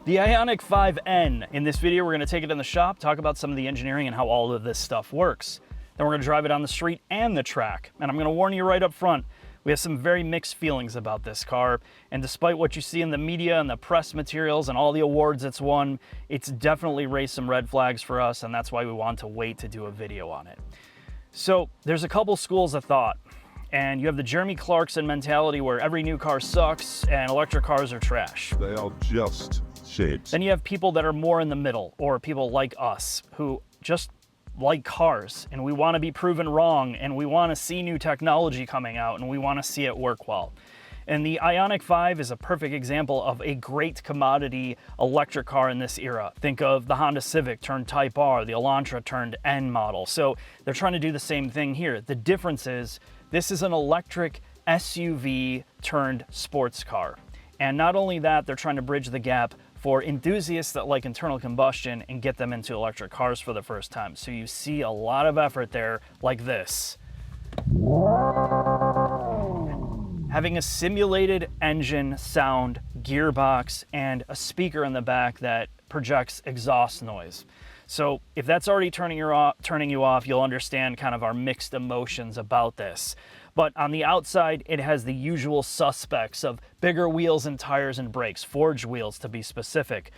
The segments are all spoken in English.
The Ioniq 5N. In this video, we're going to take it in the shop, talk about some of the engineering and how all of this stuff works. Then we're going to drive it on the street and the track. And I'm going to warn you right up front, we have some very mixed feelings about this car. And despite what you see in the media and the press materials and all the awards it's won, it's definitely raised some red flags for us, and that's why we want to wait to do a video on it. So there's a couple schools of thought. And you have the Jeremy Clarkson mentality where every new car sucks and electric cars are trash. They are just shit. Then you have people that are more in the middle, or people like us who just like cars and we want to be proven wrong and we want to see new technology coming out and we want to see it work well. And the Ioniq 5 is a perfect example of a great commodity electric car in this era. Think of the Honda Civic turned Type R, the Elantra turned N model. So they're trying to do the same thing here. The difference is this is an electric SUV turned sports car. And not only that, they're trying to bridge the gap for enthusiasts that like internal combustion and get them into electric cars for the first time. So you see a lot of effort there, like this. Having a simulated engine sound, gearbox, and a speaker in the back that projects exhaust noise. So if that's already turning you off, you'll understand kind of our mixed emotions about this. But on the outside, it has the usual suspects of bigger wheels and tires and brakes, forged wheels to be specific.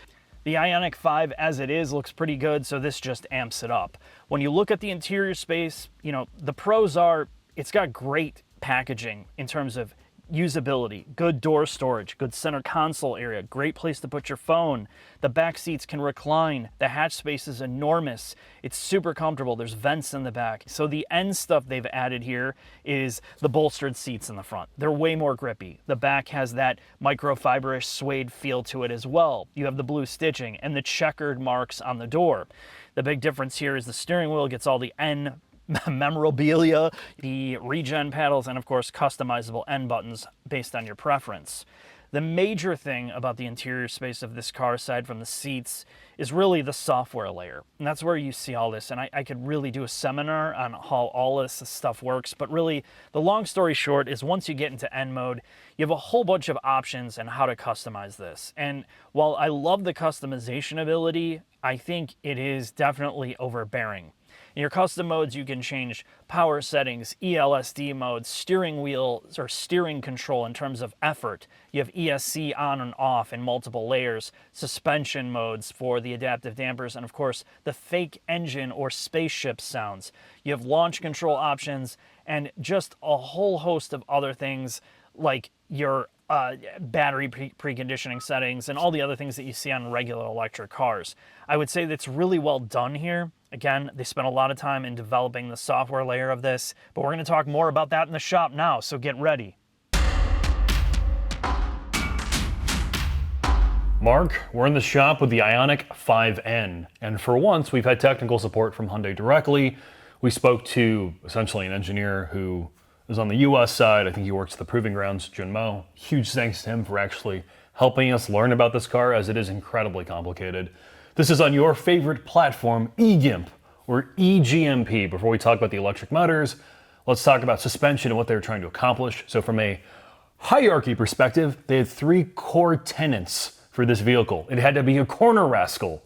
The Ioniq 5 as it is looks pretty good, so this just amps it up. When you look at the interior space, you know, the pros are it's got great packaging in terms of usability, good door storage, good center console area, great place to put your phone. The back seats can recline. The hatch space is enormous. It's super comfortable. There's vents in the back. So the end stuff they've added here is the bolstered seats in the front. They're way more grippy. The back has that microfiberish suede feel to it as well. You have the blue stitching and the checkered marks on the door. The big difference here is the steering wheel gets all the N memorabilia, the regen paddles, and of course customizable N buttons based on your preference. The major thing about the interior space of this car, aside from the seats, is really the software layer. And that's where you see all this. And I could really do a seminar on how all this stuff works. But really, the long story short is once you get into N mode, you have a whole bunch of options on how to customize this. And while I love the customization ability, I think it is definitely overbearing. In your custom modes, you can change power settings, ELSD modes, steering wheels or steering control in terms of effort. You have ESC on and off in multiple layers, suspension modes for the adaptive dampers, and of course, the fake engine or spaceship sounds. You have launch control options and just a whole host of other things like your battery preconditioning settings and all the other things that you see on regular electric cars. I would say that's really well done here. Again, they spent a lot of time in developing the software layer of this, but we're going to talk more about that in the shop now, so get ready. Mark, we're in the shop with the Ioniq 5N, and for once we've had technical support from Hyundai directly. We spoke to essentially an engineer who is on the US side. I think he works at the Proving Grounds, Jun Mo. Huge thanks to him for actually helping us learn about this car, as it is incredibly complicated. This is on your favorite platform, eGimp or eGMP. Before we talk about the electric motors, let's talk about suspension and what they're trying to accomplish. So from a hierarchy perspective, they had three core tenets for this vehicle. It had to be a corner rascal,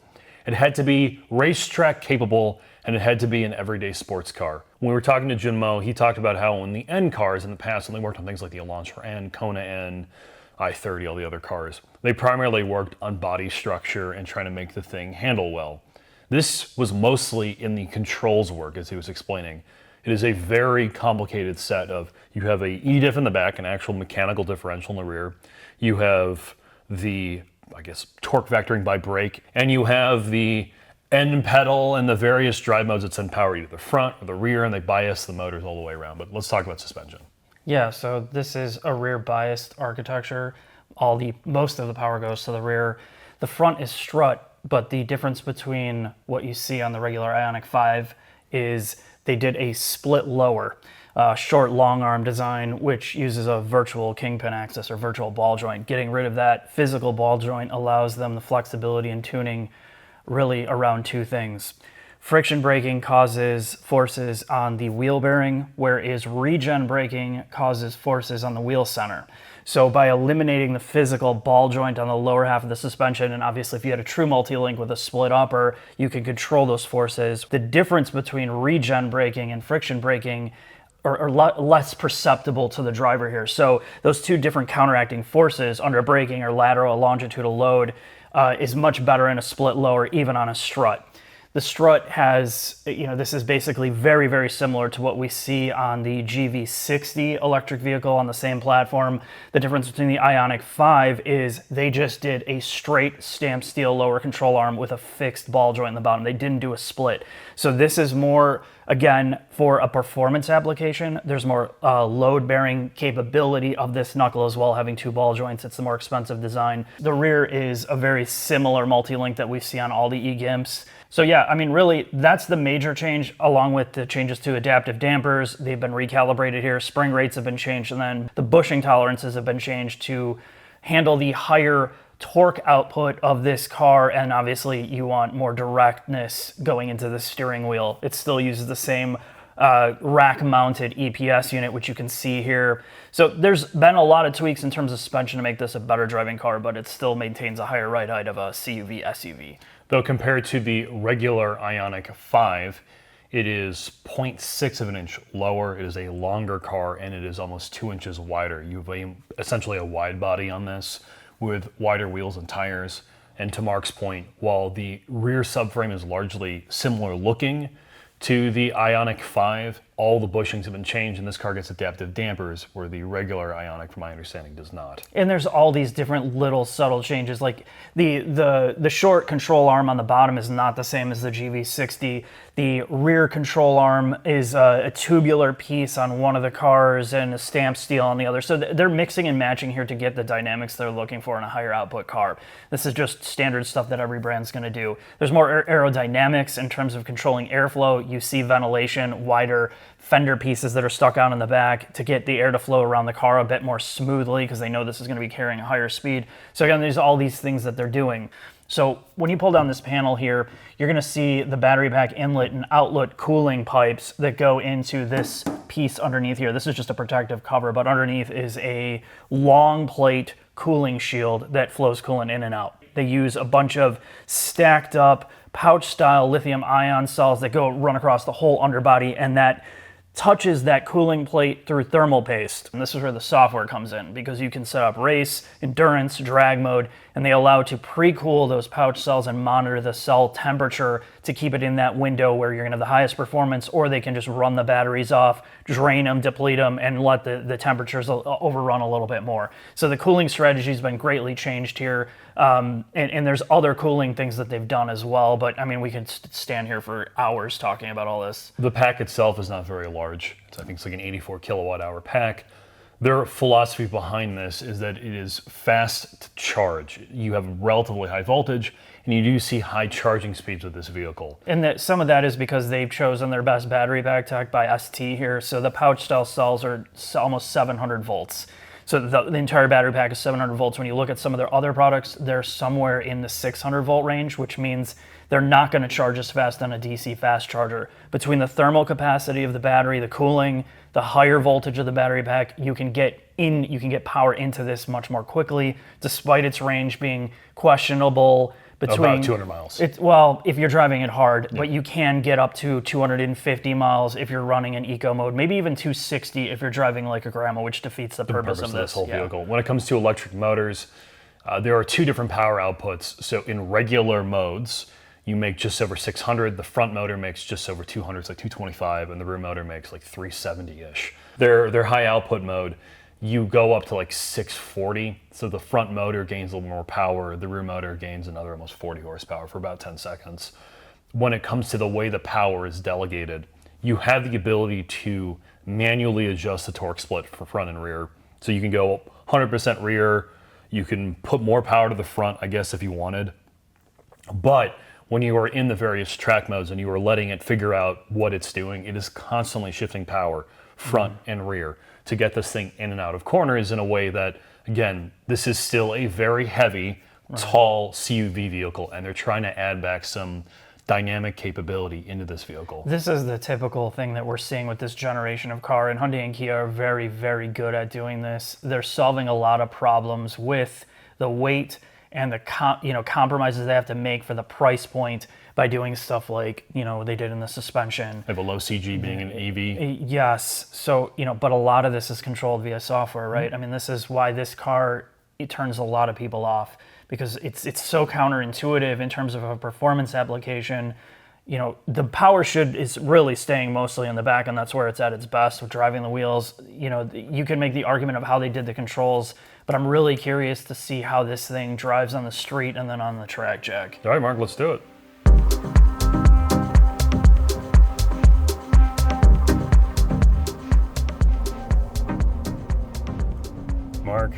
it had to be racetrack capable, and it had to be an everyday sports car. When we were talking to Jun Mo, he talked about how in the N cars in the past, when they worked on things like the Elantra N, Kona N, I-30, all the other cars, they primarily worked on body structure and trying to make the thing handle well. This was mostly in the controls work, as he was explaining. It is a very complicated set of, you have a E-diff in the back, an actual mechanical differential in the rear. You have the, I guess, torque vectoring by brake, and you have the N pedal and the various drive modes that send power either the front or the rear, and they bias the motors all the way around. But let's talk about suspension. Yeah, so this is a rear biased architecture. Most of the power goes to the rear. The front is strut, but the difference between what you see on the regular Ioniq 5 is they did a split lower, short long arm design, which uses a virtual kingpin axis or virtual ball joint. Getting rid of that physical ball joint allows them the flexibility and tuning really around two things. Friction braking causes forces on the wheel bearing, whereas regen braking causes forces on the wheel center. So by eliminating the physical ball joint on the lower half of the suspension, and obviously if you had a true multi-link with a split upper, you can control those forces. The difference between regen braking and friction braking are less perceptible to the driver here. So those two different counteracting forces under braking or lateral, longitudinal load is much better in a split lower, even on a strut. The strut has, this is basically very, very similar to what we see on the GV60 electric vehicle on the same platform. The difference between the Ioniq 5 is they just did a straight stamped steel lower control arm with a fixed ball joint in the bottom. They didn't do a split. So this is more, again, for a performance application. There's more load-bearing capability of this knuckle as well, having two ball joints. It's the more expensive design. The rear is a very similar multi-link that we see on all the e-Gimps. So yeah, I mean, really, that's the major change, along with the changes to adaptive dampers. They've been recalibrated here. Spring rates have been changed, and then the bushing tolerances have been changed to handle the higher torque output of this car. And obviously, you want more directness going into the steering wheel. It still uses the same rack-mounted EPS unit, which you can see here. So there's been a lot of tweaks in terms of suspension to make this a better driving car, but it still maintains a higher ride height of a CUV SUV. Though compared to the regular Ioniq 5, it is 0.6 of an inch lower, it is a longer car, and it is almost 2 inches wider. You have essentially a wide body on this with wider wheels and tires. And to Mark's point, while the rear subframe is largely similar looking to the Ioniq 5, all the bushings have been changed, and this car gets adaptive dampers, where the regular Ioniq, from my understanding, does not. And there's all these different little subtle changes, like the short control arm on the bottom is not the same as the GV60. The rear control arm is a tubular piece on one of the cars and a stamped steel on the other. So they're mixing and matching here to get the dynamics they're looking for in a higher output car. This is just standard stuff that every brand's going to do. There's more aerodynamics in terms of controlling airflow. You see ventilation, wider fender pieces that are stuck out in the back to get the air to flow around the car a bit more smoothly, because they know this is going to be carrying a higher speed. So again, there's all these things that they're doing. So when you pull down this panel here, you're going to see the battery pack inlet and outlet cooling pipes that go into this piece underneath here. This is just a protective cover, but underneath is a long plate cooling shield that flows coolant in and out. They use a bunch of stacked up pouch style lithium ion cells that run across the whole underbody, and that touches that cooling plate through thermal paste. And this is where the software comes in, because you can set up race, endurance, drag mode, and they allow to pre-cool those pouch cells and monitor the cell temperature to keep it in that window where you're going to have the highest performance, or they can just run the batteries off, drain them, deplete them, and let the temperatures overrun a little bit more. So the cooling strategy has been greatly changed here, and there's other cooling things that they've done as well, but I mean, we could stand here for hours talking about all this. The pack itself is not very large. I think it's like an 84 kilowatt hour pack. Their philosophy behind this is that it is fast to charge. You have relatively high voltage, and you do see high charging speeds with this vehicle. And that some of that is because they've chosen their best battery pack tech by ST here. So the pouch style cells are almost 700 volts. So the entire battery pack is 700 volts. When you look at some of their other products, they're somewhere in the 600 volt range, which means they're not going to charge as fast on a DC fast charger. Between the thermal capacity of the battery, the cooling, the higher voltage of the battery pack, you can get power into this much more quickly, despite its range being questionable. About 200 miles. Well, if you're driving it hard, but you can get up to 250 miles if you're running in eco mode, maybe even 260 if you're driving like a grandma, which defeats the purpose of this whole vehicle. When it comes to electric motors, there are two different power outputs. So in regular modes, you make just over 600. The front motor makes just over 200, it's like 225, and the rear motor makes like 370-ish. Their high output mode, you go up to like 640. So the front motor gains a little more power. The rear motor gains another almost 40 horsepower for about 10 seconds. When it comes to the way the power is delegated, you have the ability to manually adjust the torque split for front and rear. So you can go 100% rear. You can put more power to the front, I guess, if you wanted. But when you are in the various track modes and you are letting it figure out what it's doing, it is constantly shifting power front and rear to get this thing in and out of corners in a way that, again, this is still a very heavy, tall CUV vehicle, and they're trying to add back some dynamic capability into this vehicle. This is the typical thing that we're seeing with this generation of car, and Hyundai and Kia are very, very good at doing this. They're solving a lot of problems with the weight and the compromises they have to make for the price point by doing stuff like they did in the suspension. They have a low CG being an EV. Yes, so but a lot of this is controlled via software, right? I mean, this is why this car, it turns a lot of people off, because it's so counterintuitive in terms of a performance application. The power is really staying mostly in the back, and that's where it's at its best with driving the wheels. You can make the argument of how they did the controls, but I'm really curious to see how this thing drives on the street and then on the track, Jack. All right, Mark, let's do it. Mark,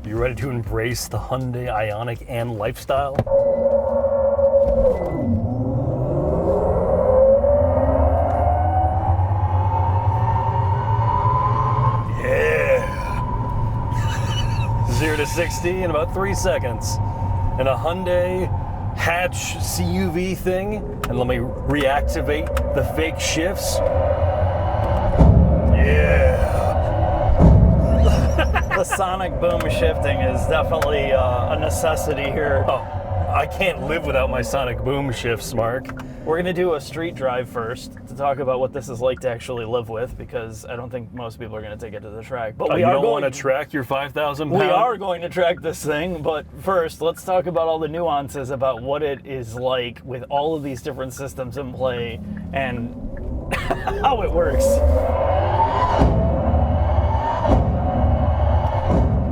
you ready to embrace the Hyundai Ioniq N lifestyle? Yeah! 0 to 60 in about 3 seconds. And a Hyundai hatch CUV thing. And let me reactivate the fake shifts. Yeah! The sonic boom shifting is definitely a necessity here. Oh, I can't live without my sonic boom shifts, Mark. We're going to do a street drive first to talk about what this is like to actually live with, because I don't think most people are going to take it to the track. But You don't want to track your 5,000 pounds? We are going to track this thing, but first, let's talk about all the nuances about what it is like with all of these different systems in play and how it works.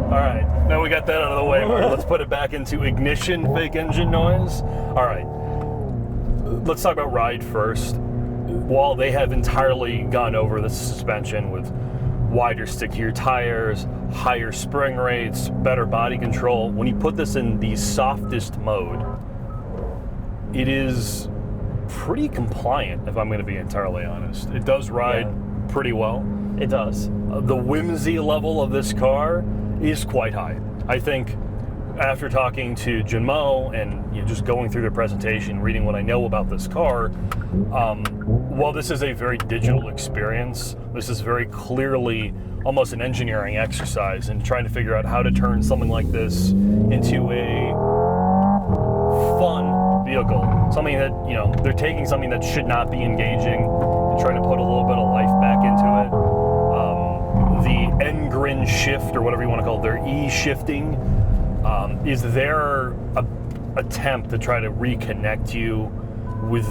All right, now we got that out of the way, Mark. Let's put it back into ignition, fake engine noise. All right, let's talk about ride first. While they have entirely gone over the suspension with wider, stickier tires, higher spring rates, better body control, when you put this in the softest mode, it is pretty compliant, if I'm going to be entirely honest. It does ride pretty well. It does. The whimsy level of this car is quite high. I think after talking to Jinmo and just going through their presentation, reading what I know about this car, while this is a very digital experience, this is very clearly almost an engineering exercise in trying to figure out how to turn something like this into a fun vehicle. Something that, they're taking something that should not be engaging and trying to put a little bit of life back into it. The N-grin shift, or whatever you want to call it, their E-shifting, is their attempt to try to reconnect you with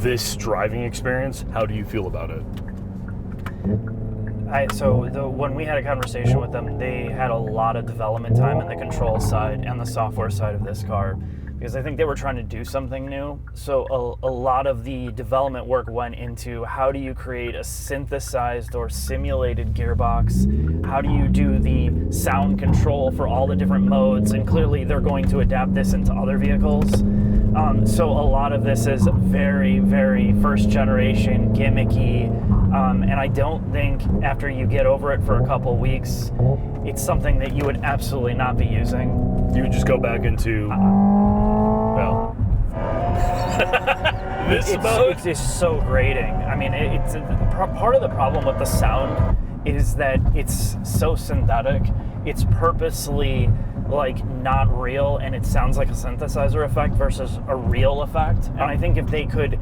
this driving experience. How do you feel about it? When we had a conversation with them, they had a lot of development time in the control side and the software side of this car, because I think they were trying to do something new. So a lot of the development work went into how do you create a synthesized or simulated gearbox? How do you do the sound control for all the different modes? And clearly they're going to adapt this into other vehicles. So a lot of this is very, very first generation, gimmicky. And I don't think after you get over it for a couple weeks, it's something that you would absolutely not be using. You would just go back into, this mode? It's so grating. I mean, it's part of the problem with the sound is that it's so synthetic. It's purposely not real, and it sounds like a synthesizer effect versus a real effect. And I think if they could,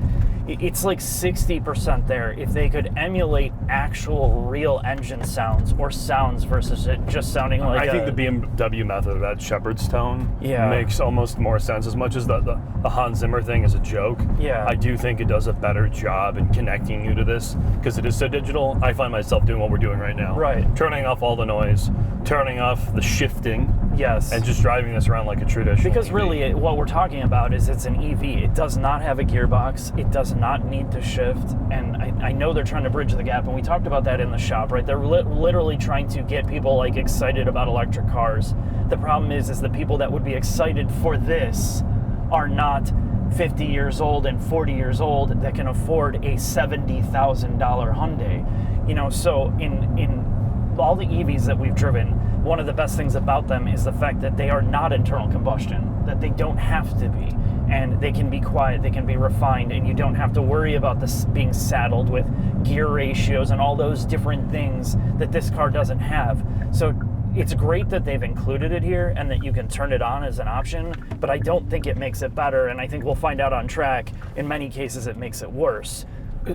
it's like 60% there. If they could emulate actual real engine sounds or sounds versus it just sounding like I think the BMW method of that shepherd's tone makes almost more sense. As much as the Hans Zimmer thing is a joke, I do think it does a better job in connecting you to this, because it is so digital. I find myself doing what we're doing right now. Right. Turning off all the noise, turning off the shifting. Yes. And just driving this around like a traditional Because EV. really, what we're talking about is it's an EV. It does not have a gearbox. It does not need to shift. And I know they're trying to bridge the gap, and we talked about that in the shop, right? They're literally trying to get people excited about electric cars. The problem is the people that would be excited for this are not 50 years old and 40 years old that can afford a $70,000 Hyundai. So in all the EVs that we've driven, one of the best things about them is the fact that they are not internal combustion, that they don't have to be. and they can be quiet, they can be refined, and you don't have to worry about this being saddled with gear ratios and all those different things that this car doesn't have. So it's great that they've included it here and that you can turn it on as an option, but I don't think it makes it better, and I think we'll find out on track, in many cases it makes it worse.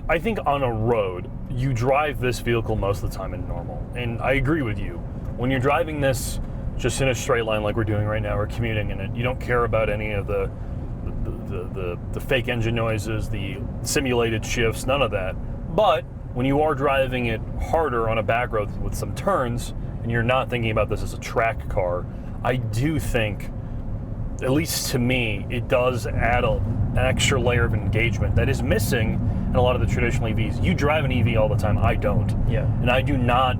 I think on a road, you drive this vehicle most of the time in normal, and I agree with you. When you're driving this just in a straight line like we're doing right now, or commuting in it, you don't care about any of the fake engine noises, the simulated shifts, none of that. But when you are driving it harder on a back road with some turns, and you're not thinking about this as a track car, I do think, at least to me, it does add an extra layer of engagement that is missing in a lot of the traditional EVs. You drive an EV all the time, I don't. Yeah. And I do not,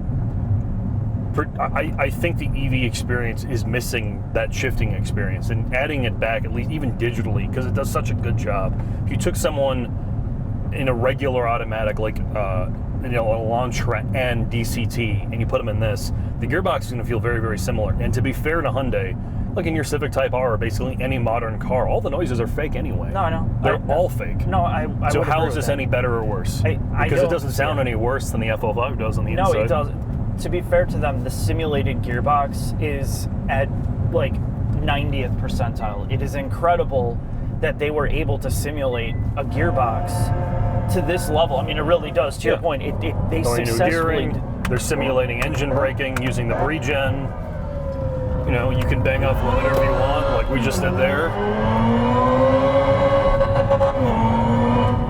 I think the EV experience is missing that shifting experience, and adding it back, at least even digitally, because it does such a good job. If you took someone in a regular automatic, like a Elantra and DCT, and you put them in this, the gearbox is going to feel very, very similar. And to be fair to Hyundai, like in your Civic Type R or basically any modern car, all the noises are fake anyway. No, I know. They're all fake. No, I So would how agree is with this that. any better or worse? Because it doesn't sound any worse than the F05 does on the inside. No, it doesn't. To be fair to them, the simulated gearbox is at like 90th percentile. It is incredible that they were able to simulate a gearbox to this level. I mean, it really does. To your point, they Going to successfully... gearing, they're simulating engine braking using the regen. You know, you can bang off whatever you want, like we just did there.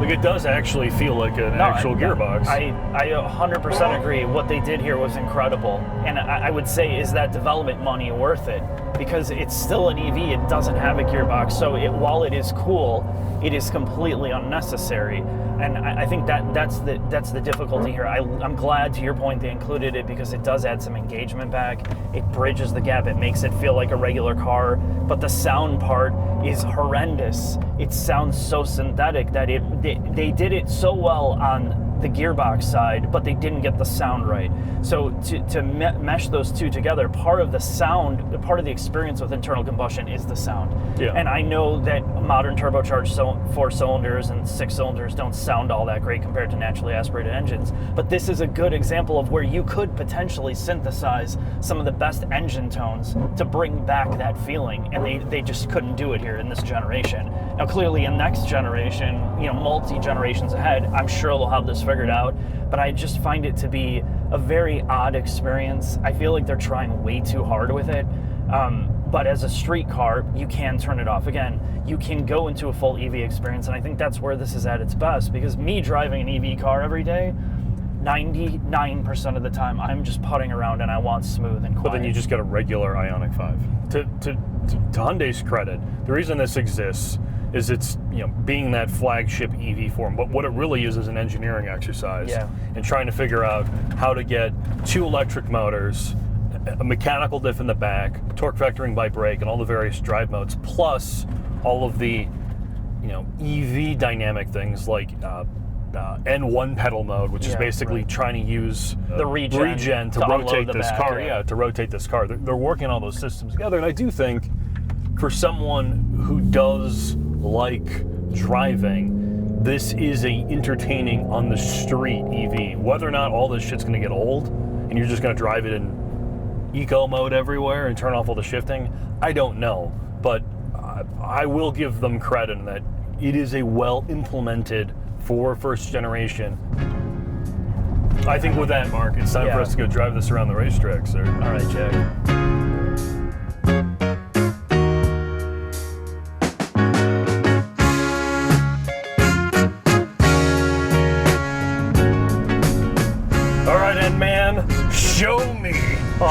Like, it does actually feel like an actual gearbox. I 100% agree. What they did here was incredible. And I would say, is that development money worth it? Because it's still an EV, it doesn't have a gearbox. So while it is cool, it is completely unnecessary. And I think that's the difficulty here. I'm glad, to your point, they included it because it does add some engagement back. It bridges the gap. It makes it feel like a regular car. But the sound part is horrendous. It sounds so synthetic that they did it so well on the gearbox side, but they didn't get the sound right. So to mesh those two together, part of the sound, part of the experience with internal combustion is the sound. Yeah. And I know that modern turbocharged 4 cylinders and 6 cylinders don't sound all that great compared to naturally aspirated engines, but this is a good example of where you could potentially synthesize some of the best engine tones to bring back that feeling, and they just couldn't do it here in this generation. Now clearly in next generation, multi-generations ahead, I'm sure they'll have this figured out, but I just find it to be a very odd experience. I feel like they're trying way too hard with it. But as a street car, you can turn it off. Again, you can go into a full EV experience, and I think that's where this is at its best, because me driving an EV car every day, 99% of the time, I'm just putting around and I want smooth and quiet. But then you just got a regular Ioniq 5. To Hyundai's credit, the reason this exists is it's being that flagship EV form, but what it really is an engineering exercise, and trying to figure out how to get 2 electric motors, a mechanical diff in the back, torque vectoring by brake, and all the various drive modes, plus all of the EV dynamic things like N1 pedal mode, which is basically trying to use the regen to rotate this car. To rotate this car. They're working all those systems together, and I do think for someone who does like driving, this is a entertaining on the street EV. Whether or not all this shit's gonna get old and you're just gonna drive it in eco mode everywhere and turn off all the shifting, I don't know. But I will give them credit in that it is a well implemented for first generation. I think with that, Mark, it's time for us to go drive this around the racetrack, sir. All right, Jack. Show me.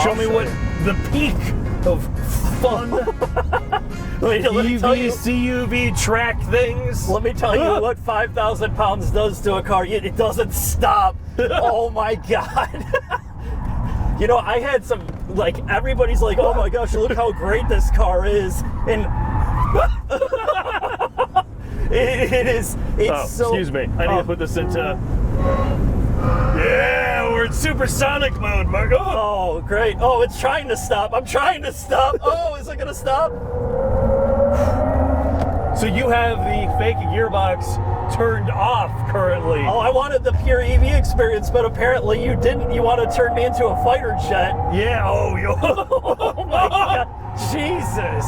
Show me what the peak of fun EV, CUV track things. Let me tell you what 5,000 pounds does to a car. It doesn't stop. Oh my God. I had some, everybody's like, oh my gosh, look how great this car is. And it's so... Excuse me. I need to put this into... Yeah, we're in supersonic mode, Marco. Oh, great. Oh, it's trying to stop. I'm trying to stop. Oh, is it going to stop? So you have the fake gearbox turned off currently. Oh, I wanted the pure EV experience, but apparently you didn't. You want to turn me into a fighter jet. Yeah, oh, yo. Oh my God, Jesus.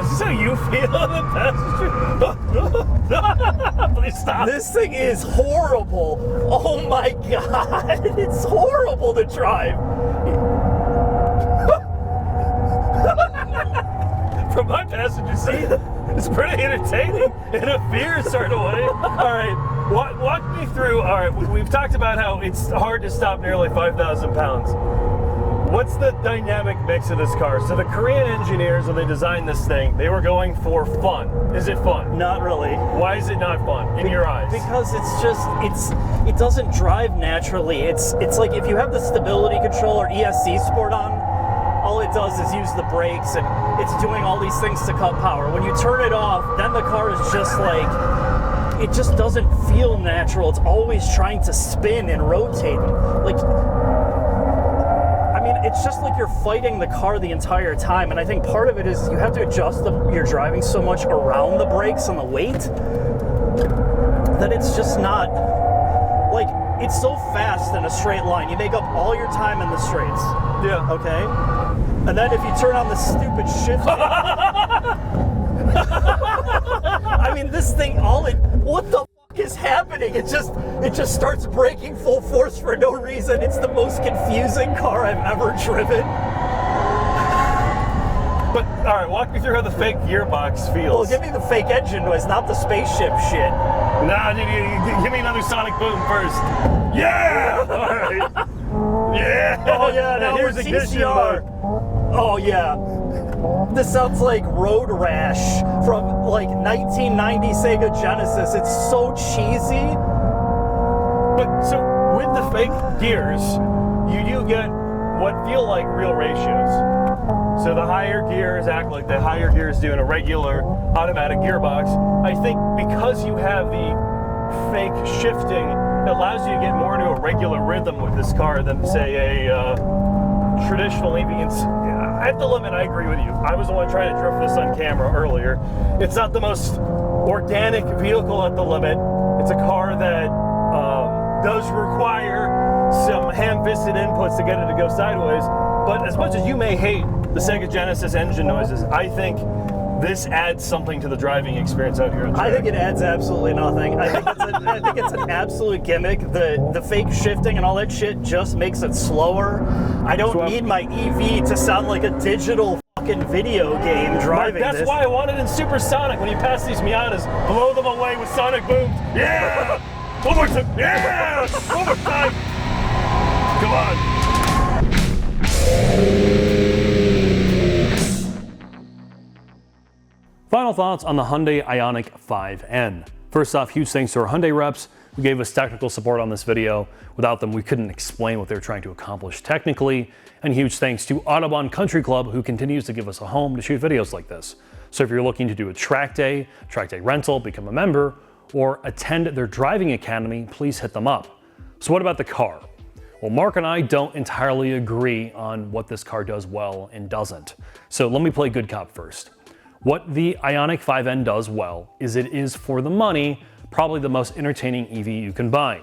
Is this how you feel on the passenger? Please stop. This thing is horrible. Oh my God, it's horrible to drive. From my passenger seat, it's pretty entertaining, and a fear is starting away. All right, walk me through. All right, we've talked about how it's hard to stop nearly 5,000 pounds. What's the dynamic mix of this car? So the Korean engineers, when they designed this thing, they were going for fun. Is it fun? Not really. Why is it not fun in your eyes? Because it doesn't drive naturally. It's like if you have the stability control or ESC Sport on, all it does is use the brakes and it's doing all these things to cut power. When you turn it off, then the car is just like, it just doesn't feel natural. It's always trying to spin and rotate. Like, I mean, it's just like you're fighting the car the entire time. And I think part of it is you have to adjust your driving so much around the brakes and the weight that it's just not, like, it's so fast in a straight line. You make up all your time in the straights. Yeah. Okay? And then if you turn on the stupid shift, I mean, this thing, what the fuck is happening? It just starts braking full force for no reason. It's the most confusing car I've ever driven. But, all right, walk me through how the fake gearbox feels. Well, give me the fake engine noise, not the spaceship shit. Nah, dude, give me another sonic boom first. Yeah! All right. Yeah! Oh yeah, now here's we're ignition CCR. mode. Oh yeah. This sounds like Road Rash from like 1990 Sega Genesis. It's so cheesy. But so with the fake gears, you do get what feel like real ratios. So the higher gears act like the higher gears do in a regular automatic gearbox. I think because you have the fake shifting, it allows you to get more into a regular rhythm with this car than, say, a traditional EV. At the limit, I agree with you. I was the one trying to drift this on camera earlier. It's not the most organic vehicle at the limit. It's a car that does require some ham-fisted inputs to get it to go sideways. But as much as you may hate the Sega Genesis engine noises, I think this adds something to the driving experience out here. I think it adds absolutely nothing. I think it's an absolute gimmick. The fake shifting and all that shit just makes it slower. I don't need my EV to sound like a digital fucking video game driving That's this. why I want it in supersonic. When you pass these Miatas, blow them away with sonic booms. Yeah! One more time. Yeah! One more time. Come on. Final thoughts on the Hyundai Ioniq 5N. First off, huge thanks to our Hyundai reps who gave us technical support on this video. Without them, we couldn't explain what they're trying to accomplish technically. And huge thanks to Autobahn Country Club who continues to give us a home to shoot videos like this. So if you're looking to do a track day rental, become a member, or attend their driving academy, please hit them up. So what about the car? Well, Mark and I don't entirely agree on what this car does well and doesn't. So let me play good cop first. What the Ioniq 5N does well is it is, for the money, probably the most entertaining EV you can buy.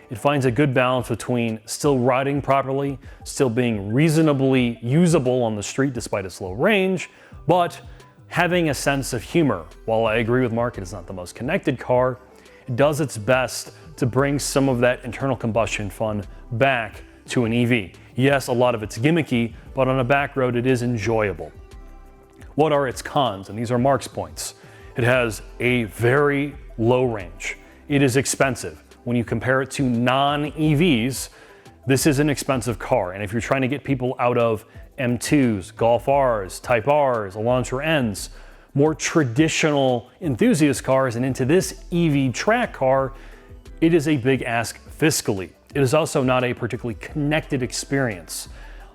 It finds a good balance between still riding properly, still being reasonably usable on the street despite its low range, but having a sense of humor. While I agree with Mark, it is not the most connected car, it does its best to bring some of that internal combustion fun back to an EV. Yes, a lot of it's gimmicky, but on a back road it is enjoyable. What are its cons? And these are Mark's points. It has a very low range. It is expensive. When you compare it to non-EVs, this is an expensive car. And if you're trying to get people out of M2s, Golf Rs, Type Rs, Elantra Ns, more traditional enthusiast cars, and into this EV track car, it is a big ask fiscally. It is also not a particularly connected experience.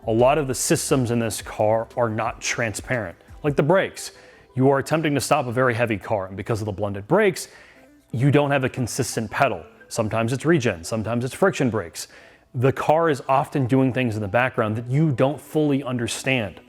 A lot of the systems in this car are not transparent, like the brakes. You are attempting to stop a very heavy car, and because of the blended brakes, you don't have a consistent pedal. Sometimes it's regen, sometimes it's friction brakes. The car is often doing things in the background that you don't fully understand.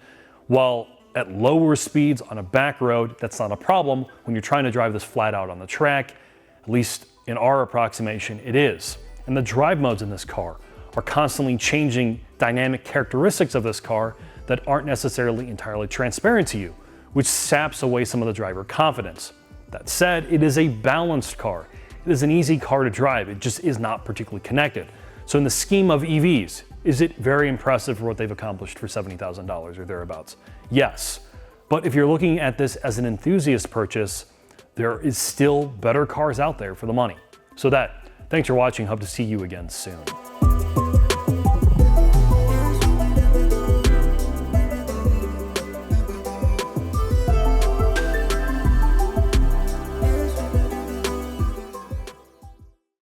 While at lower speeds on a back road, that's not a problem. When you're trying to drive this flat out on the track, at least in our approximation, it is. And the drive modes in this car are constantly changing dynamic characteristics of this car that aren't necessarily entirely transparent to you, which saps away some of the driver confidence. That said, it is a balanced car. It is an easy car to drive. It just is not particularly connected. So in the scheme of EVs, is it very impressive for what they've accomplished for $70,000 or thereabouts? Yes. But if you're looking at this as an enthusiast purchase, there is still better cars out there for the money. So thanks for watching. Hope to see you again soon.